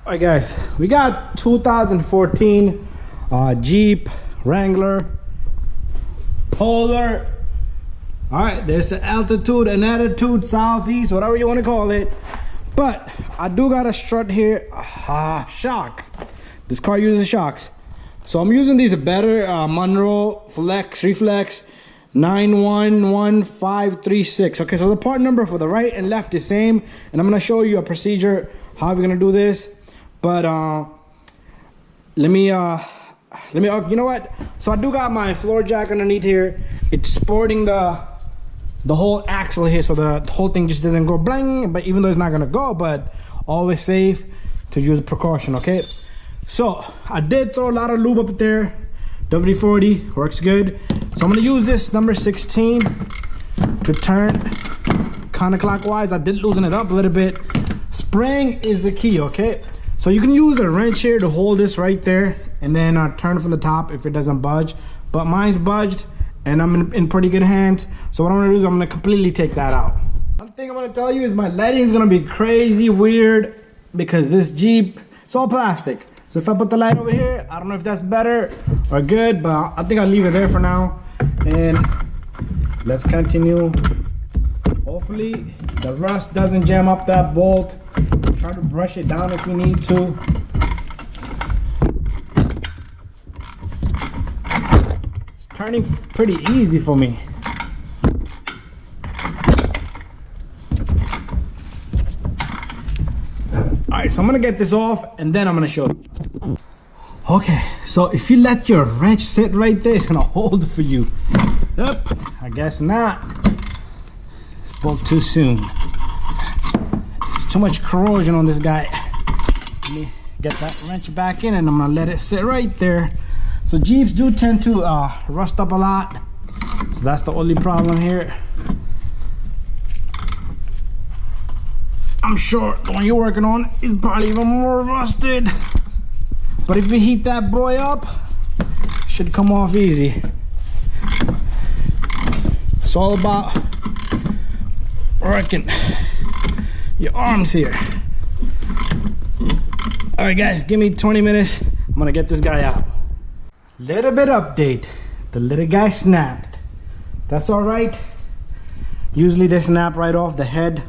All right, guys, we got 2014 Jeep Wrangler Polar. All right, there's an altitude and attitude, southeast, whatever you want to call it. But I do got a strut here, shock. This car uses shocks. So I'm using these better Monroe Flex Reflex 911536. Okay, so the part number for the right and left is same, and I'm gonna show you a procedure how we're gonna do this. But let me you know what? So I do got my floor jack underneath here. It's sporting the whole axle here, so the whole thing just doesn't go blang. But even though it's not gonna go, but always safe to use precaution. Okay, so I did throw a lot of lube up there. WD-40 works good. So I'm gonna use this number 16 to turn counterclockwise. I did loosen it up a little bit. Spraying is the key. Okay, so you can use a wrench here to hold this right there, and then turn it from the top if it doesn't budge. But mine's budged, and I'm in pretty good hands. So what I'm gonna do is I'm gonna completely take that out. One thing I'm gonna tell you is my lighting is gonna be crazy weird because this Jeep, it's all plastic. So if I put the light over here, I don't know if that's better or good, but I think I'll leave it there for now. And let's continue. Hopefully the rust doesn't jam up that bolt. Try to brush it down if you need to. It's turning pretty easy for me. Alright, so I'm gonna get this off and then I'm gonna show you. Okay, so if you let your wrench sit right there, it's gonna hold it for you. Yep, I guess not. Spoke too soon. There's too much corrosion on this guy. Let me get that wrench back in and I'm gonna let it sit right there. So Jeeps do tend to rust up a lot. So that's the only problem here. I'm sure the one you're working on is probably even more rusted. But if you heat that boy up, it should come off easy. It's all about working your arms here. All right, guys, give me 20 minutes. I'm gonna get this guy out. Little bit update. The little guy snapped. That's all right. Usually they snap right off the head.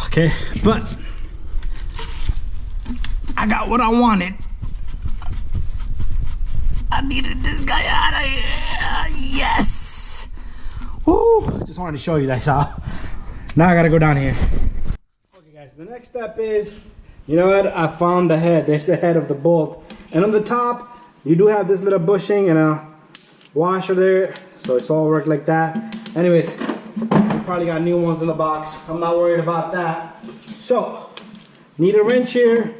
Okay, but I got what I wanted. I needed this guy out of here. Yes. Woo! Just wanted to show you that, y'all. Now I gotta go down here. Okay, guys, the next step is, you know what? I found the head. There's the head of the bolt. And on the top, you do have this little bushing and a washer there. So it's all worked like that. Anyways, probably got new ones in the box. I'm not worried about that. So, need a wrench here.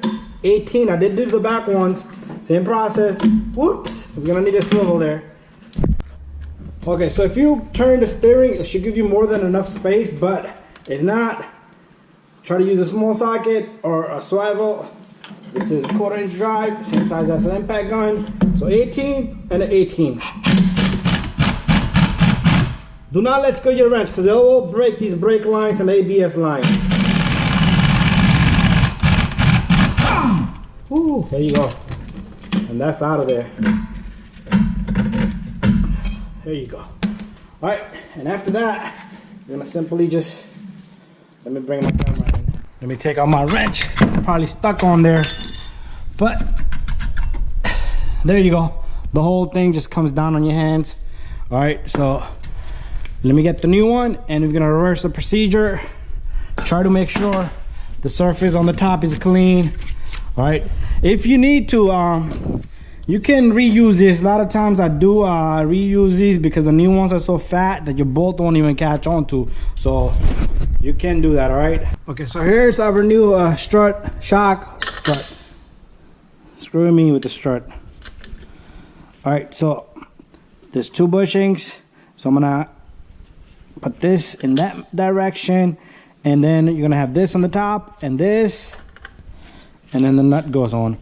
18. I did do the back ones. Same process. Whoops. We're gonna need a swivel there. Okay, so if you turn the steering, it should give you more than enough space, but if not, try to use a small socket or a swivel. This is a 1/4 inch drive, same size as an impact gun. So 18 and an 18. Do not let go of your wrench because it will break these brake lines and ABS lines. Ooh, there you go. And that's out of there. There you go. All right, and after that, I'm gonna simply just, let me bring my camera in. Let me take out my wrench. It's probably stuck on there, but there you go. The whole thing just comes down on your hands. All right, so let me get the new one and we're gonna reverse the procedure. Try to make sure the surface on the top is clean. All right, if you need to, you can reuse this. A lot of times I do reuse these because the new ones are so fat that your bolt won't even catch on to. So you can do that, all right? Okay, so here's our new strut, shock, strut. Screwing me with the strut. All right, so there's 2 bushings. So I'm gonna put this in that direction, and then you're gonna have this on the top and this, and then the nut goes on.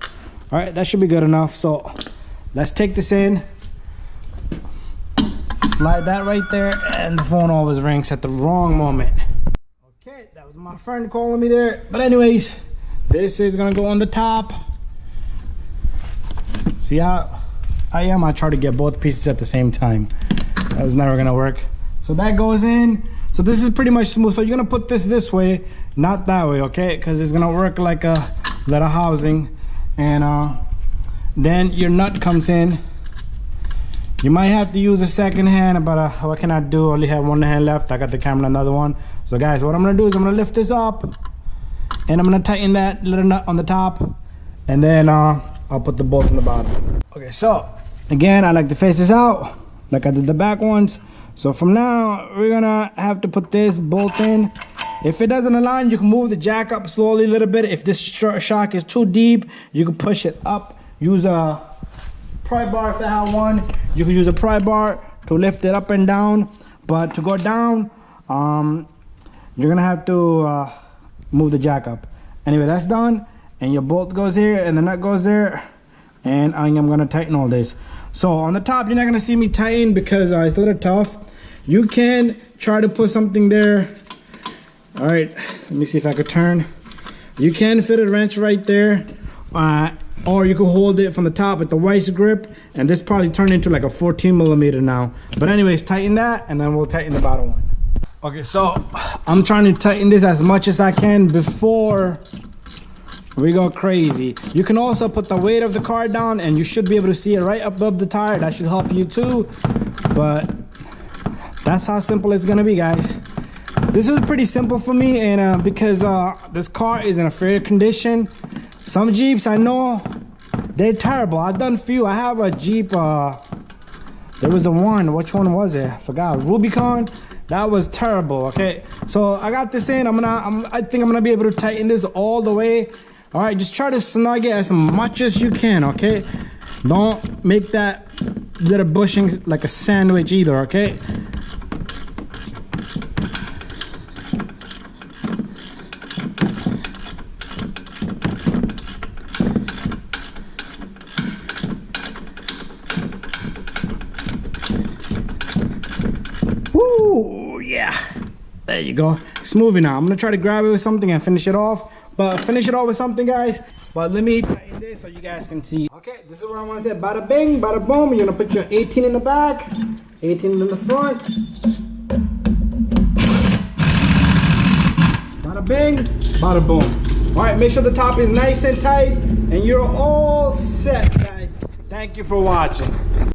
All right, that should be good enough. So let's take this in, slide that right there, and the phone always rings at the wrong moment. Okay, that was my friend calling me there. But anyways, This is gonna go on the top. See how I try to get both pieces at the same time. That was never gonna work. So that goes in. So this is pretty much smooth. So you're gonna put this way, not that way, okay? Because it's gonna work like a little housing. And then your nut comes in. You might have to use a second hand, but what can I do? I only have one hand left. I got the camera on another one. So guys, what I'm gonna do is I'm gonna lift this up and I'm gonna tighten that little nut on the top, and then I'll put the bolt on the bottom. Okay, so again, I like to face this out like I did the back ones. So from now, we're gonna have to put this bolt in. If it doesn't align, you can move the jack up slowly a little bit. If this shock is too deep, you can push it up. Use a pry bar if I have one. You can use a pry bar to lift it up and down. But to go down, you're gonna have to move the jack up. Anyway, that's done. And your bolt goes here and the nut goes there. And I'm gonna tighten all this. So on the top, you're not gonna see me tighten because it's a little tough. You can try to put something there. All right, let me see if I could turn. You can fit a wrench right there, or you can hold it from the top with the vice grip, and this probably turned into like a 14mm now. But anyways, tighten that, and then we'll tighten the bottom one. Okay, so I'm trying to tighten this as much as I can before we go crazy. You can also put the weight of the car down, and you should be able to see it right above the tire. That should help you too. But that's how simple it's gonna be, guys. This is pretty simple for me, and because this car is in a fair condition. Some Jeeps I know, they're terrible. I've done a few. I have a Jeep, there was a one, which one was it? I forgot. Rubicon. That was terrible. Okay, so I got this in. I think I'm gonna be able to tighten this all the way. All right, just try to snug it as much as you can. Okay, don't make that little bushing like a sandwich either. Okay. Woo, yeah. There you go. It's moving now. I'm gonna try to grab it with something and finish it off. But finish it off with something, guys. But let me tighten this so you guys can see. Okay, this is what I want to say. Bada bing, bada boom. You're gonna put your 18 in the back, 18 in the front. Bada bing, bada boom. All right, make sure the top is nice and tight, and you're all set, guys. Thank you for watching.